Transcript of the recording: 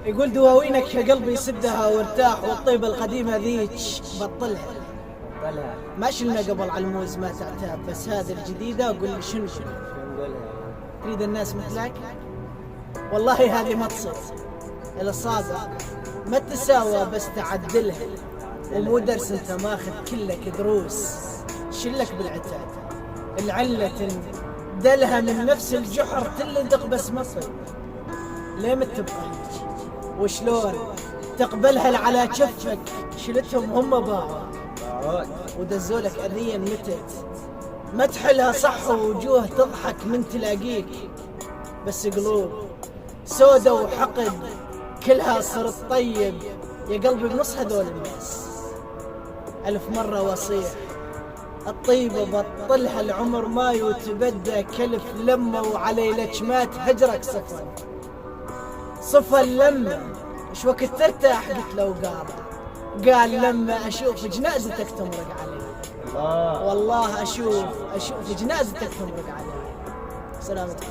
يقول دواوينك يا قلبي سدها وارتاح، والطيبة القديمة ذيك بطلها. ما شلنا قبل علموز ما تعتاب، بس هذه الجديدة قل لي شنو تريد الناس مثلك؟ والله هذه ما تصير، الأصابع ما تساوى بس تعدلها، ومو درس انت ماخذ كلك دروس. شلك بالعتاب العلة دلها من نفس الجحر تلدق بس مصر. ليه متبقى وشلون تقبلها على كفك؟ شلتهم هم باعوا ودزولك أذية متت، ما تحلها صح ووجوه تضحك من تلاقيك، بس قلوب سودة وحقد كلها صرت طيب. يا قلبي بنص هذول الناس 1000 مرة وصيح، الطيبة بطلها العمر ما يتبدى كلف لمة، وعلي لجمات هجرك صفا لما ايش وقت ترتاح؟ قلت لو قال لما اشوف جنازتك تمرق علي. والله اشوف جنازتك تمرق علي. سلامتك.